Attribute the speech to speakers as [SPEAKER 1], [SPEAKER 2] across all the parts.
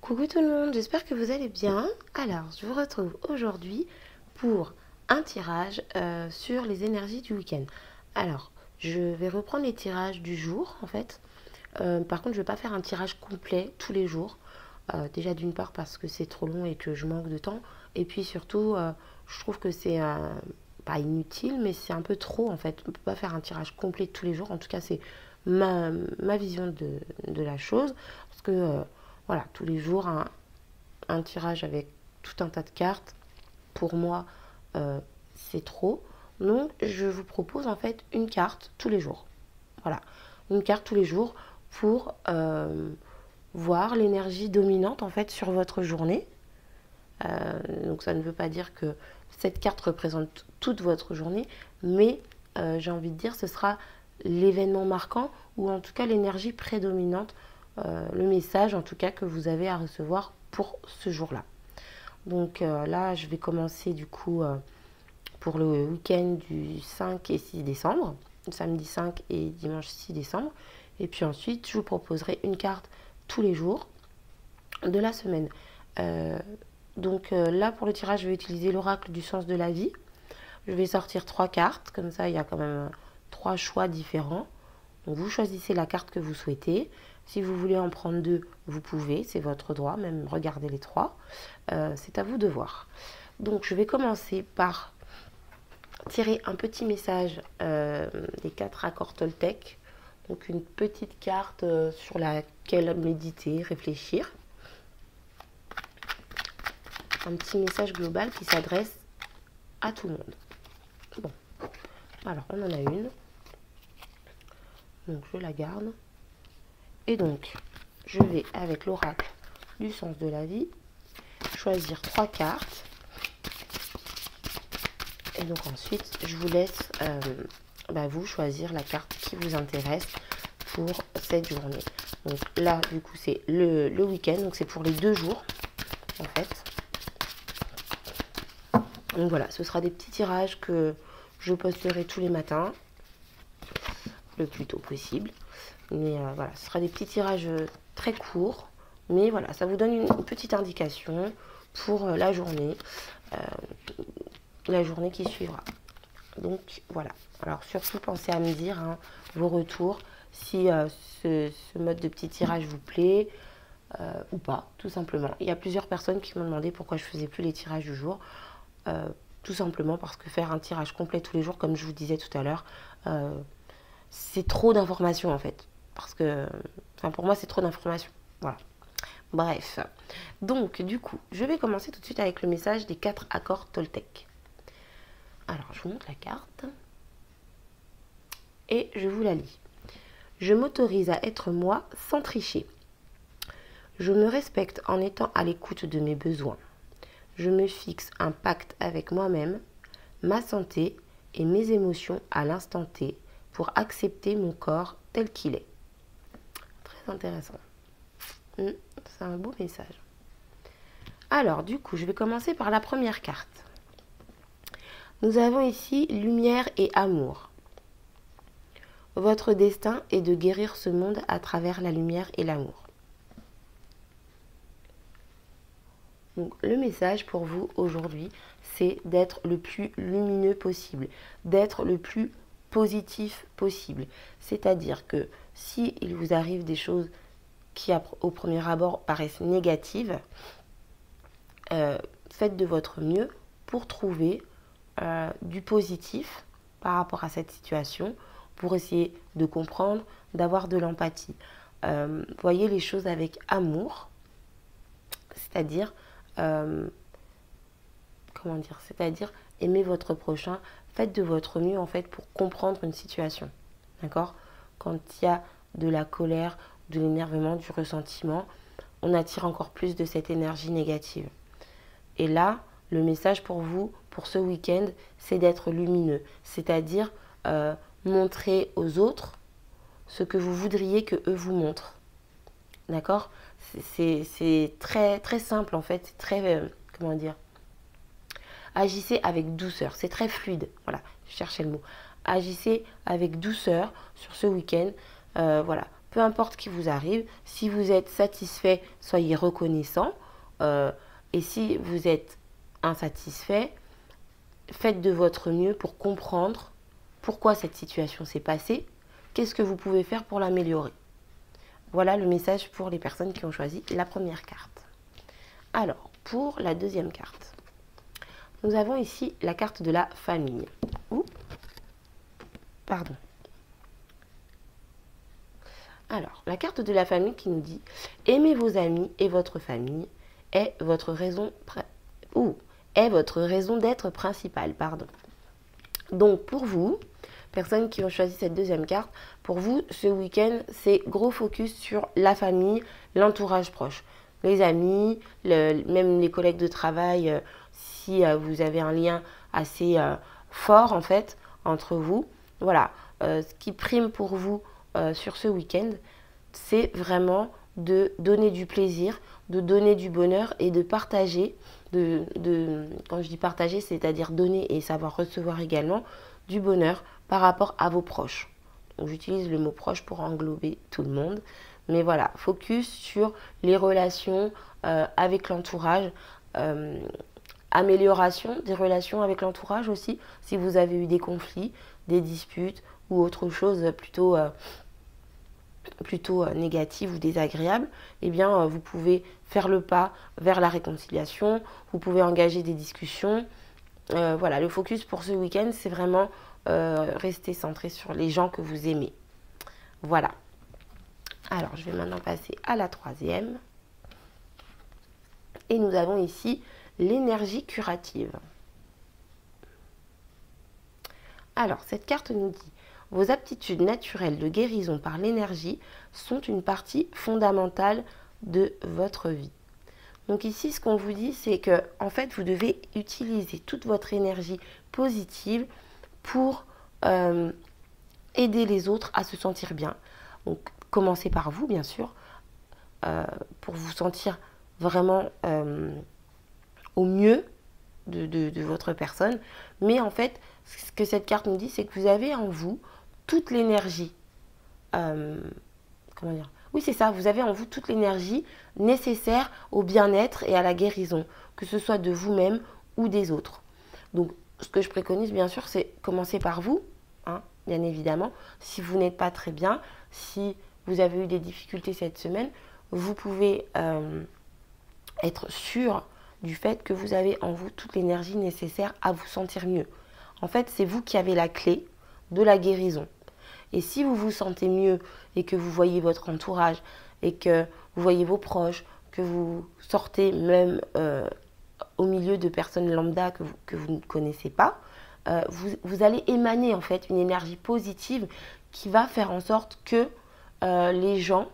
[SPEAKER 1] Coucou tout le monde, j'espère que vous allez bien. Alors, je vous retrouve aujourd'hui pour un tirage sur les énergies du week-end. Alors, je vais reprendre les tirages du jour en fait. Par contre, je ne vais pas faire un tirage complet tous les jours. Déjà d'une part parce que c'est trop long et que je manque de temps. Et puis surtout, je trouve que c'est pas inutile, mais c'est un peu trop en fait. On ne peut pas faire un tirage complet tous les jours. En tout cas, c'est ma vision de la chose. Parce que voilà, tous les jours, un tirage avec tout un tas de cartes, pour moi, c'est trop. Donc, je vous propose en fait une carte tous les jours. Voilà, une carte tous les jours pour voir l'énergie dominante en fait sur votre journée. Donc, ça ne veut pas dire que cette carte représente toute votre journée, mais j'ai envie de dire ce sera l'événement marquant ou en tout cas l'énergie prédominante, le message en tout cas que vous avez à recevoir pour ce jour-là. Donc là, je vais commencer du coup pour le week-end du 5 et 6 décembre, samedi 5 et dimanche 6 décembre. Et puis ensuite, je vous proposerai une carte tous les jours de la semaine. Donc là, pour le tirage, je vais utiliser l'oracle du sens de la vie. Je vais sortir 3 cartes, comme ça, il y a quand même 3 choix différents. Donc vous choisissez la carte que vous souhaitez. Si vous voulez en prendre 2, vous pouvez, c'est votre droit, même regardez les 3. C'est à vous de voir. Donc je vais commencer par tirer un petit message des 4 accords Toltec. Donc une petite carte sur laquelle méditer, réfléchir. Un petit message global qui s'adresse à tout le monde. Bon, alors on en a une. Donc je la garde. Et donc, je vais avec l'oracle du sens de la vie choisir 3 cartes. Et donc ensuite, je vous laisse vous choisir la carte qui vous intéresse pour cette journée. Donc là, du coup, c'est le week-end. Donc c'est pour les 2 jours, en fait. Donc voilà, ce sera des petits tirages que je posterai tous les matins, le plus tôt possible. Mais voilà, ce sera des petits tirages très courts. Mais voilà, ça vous donne une petite indication pour la journée qui suivra. Donc voilà. Alors surtout pensez à me dire vos retours, si ce mode de petit tirage vous plaît ou pas, tout simplement. Il y a plusieurs personnes qui m'ont demandé pourquoi je faisais plus les tirages du jour. Tout simplement parce que faire un tirage complet tous les jours, comme je vous disais tout à l'heure, c'est trop d'informations en fait. Parce que, pour moi, c'est trop d'informations. Voilà. Bref. Donc, du coup, je vais commencer tout de suite avec le message des 4 accords Toltec. Alors, je vous montre la carte. Et je vous la lis. Je m'autorise à être moi sans tricher. Je me respecte en étant à l'écoute de mes besoins. Je me fixe un pacte avec moi-même, ma santé et mes émotions à l'instant T pour accepter mon corps tel qu'il est. Très intéressant. C'est un beau message. Alors, du coup, je vais commencer par la première carte. Nous avons ici lumière et amour. Votre destin est de guérir ce monde à travers la lumière et l'amour. Donc, le message pour vous aujourd'hui, c'est d'être le plus lumineux possible, d'être le plus positif possible. C'est-à-dire que si il vous arrive des choses qui au premier abord paraissent négatives, faites de votre mieux pour trouver du positif par rapport à cette situation, pour essayer de comprendre, d'avoir de l'empathie. Voyez les choses avec amour, c'est-à-dire c'est-à-dire aimer votre prochain, faites de votre mieux en fait pour comprendre une situation. D'accord ? Quand il y a de la colère, de l'énervement, du ressentiment, on attire encore plus de cette énergie négative. Et là, le message pour vous, pour ce week-end, c'est d'être lumineux. C'est-à-dire montrer aux autres ce que vous voudriez que eux vous montrent. D'accord ? C'est très, très simple en fait. C'est très, agissez avec douceur. C'est très fluide. Voilà, je cherchais le mot. Agissez avec douceur sur ce week-end. Voilà. peu importe ce qui vous arrive, si vous êtes satisfait, soyez reconnaissant. Et si vous êtes insatisfait, faites de votre mieux pour comprendre pourquoi cette situation s'est passée, qu'est-ce que vous pouvez faire pour l'améliorer. Voilà le message pour les personnes qui ont choisi la première carte. Alors, pour la deuxième carte, nous avons ici la carte de la famille. Pardon. Alors, la carte de la famille qui nous dit « Aimez vos amis et votre famille est votre raison d'être principale. » Donc, pour vous, personnes qui ont choisi cette deuxième carte, pour vous, ce week-end, c'est gros focus sur la famille, l'entourage proche. Les amis, même les collègues de travail, si vous avez un lien assez fort, en fait, entre vous. Voilà, ce qui prime pour vous sur ce week-end, c'est vraiment de donner du plaisir, de donner du bonheur et de partager. Quand je dis partager, c'est-à-dire donner et savoir recevoir également du bonheur par rapport à vos proches. J'utilise le mot proche pour englober tout le monde. Mais voilà, focus sur les relations avec l'entourage, amélioration des relations avec l'entourage aussi. Si vous avez eu des conflits, des disputes ou autre chose plutôt négative ou désagréable, eh bien, vous pouvez faire le pas vers la réconciliation, vous pouvez engager des discussions. Voilà, le focus pour ce week-end, c'est vraiment rester centré sur les gens que vous aimez. Voilà. Alors, je vais maintenant passer à la troisième. Et nous avons ici l'énergie curative. Alors, cette carte nous dit « Vos aptitudes naturelles de guérison par l'énergie sont une partie fondamentale de votre vie. » Donc ici, ce qu'on vous dit, c'est que en fait, vous devez utiliser toute votre énergie positive pour aider les autres à se sentir bien. Donc, commencez par vous, bien sûr, pour vous sentir vraiment au mieux de votre personne. Mais en fait, ce que cette carte nous dit, c'est que vous avez en vous toute l'énergie. Comment dire ? Oui, c'est ça, vous avez en vous toute l'énergie nécessaire au bien-être et à la guérison, que ce soit de vous-même ou des autres. Donc, ce que je préconise, bien sûr, c'est commencer par vous, hein, bien évidemment. Si vous n'êtes pas très bien, si vous avez eu des difficultés cette semaine, vous pouvez être sûr du fait que vous avez en vous toute l'énergie nécessaire à vous sentir mieux. En fait, c'est vous qui avez la clé de la guérison. Et si vous vous sentez mieux et que vous voyez votre entourage et que vous voyez vos proches, que vous sortez même au milieu de personnes lambda que vous ne connaissez pas, vous allez émaner en fait une énergie positive qui va faire en sorte que les gens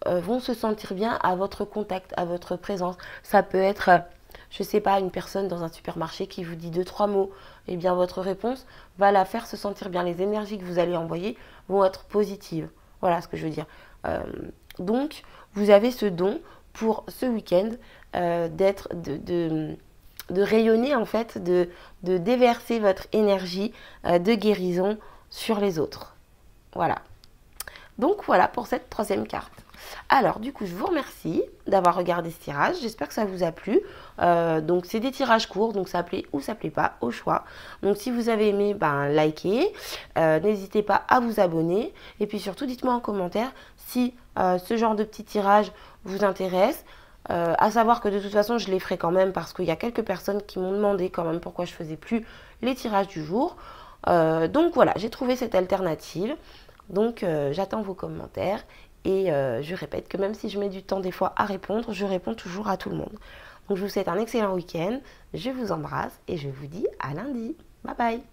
[SPEAKER 1] vont se sentir bien à votre contact, à votre présence. Ça peut être, je ne sais pas, une personne dans un supermarché qui vous dit 2-3 mots. Eh bien, votre réponse va la faire se sentir bien. Les énergies que vous allez envoyer vont être positives. Voilà ce que je veux dire. Donc, vous avez ce don pour ce week-end de rayonner, en fait, de déverser votre énergie de guérison sur les autres. Voilà. Donc, voilà pour cette troisième carte. Alors, du coup, je vous remercie d'avoir regardé ce tirage. J'espère que ça vous a plu. Donc, c'est des tirages courts, donc ça plaît ou ça plaît pas, au choix. Donc, si vous avez aimé, likez. N'hésitez pas à vous abonner. Et puis surtout, dites-moi en commentaire si ce genre de petit tirage vous intéresse. À savoir que de toute façon, je les ferai quand même parce qu'il y a quelques personnes qui m'ont demandé quand même pourquoi je faisais plus les tirages du jour. Donc, voilà, j'ai trouvé cette alternative. Donc, j'attends vos commentaires. Et je répète que même si je mets du temps des fois à répondre, je réponds toujours à tout le monde. Donc je vous souhaite un excellent week-end, je vous embrasse et je vous dis à lundi. Bye bye.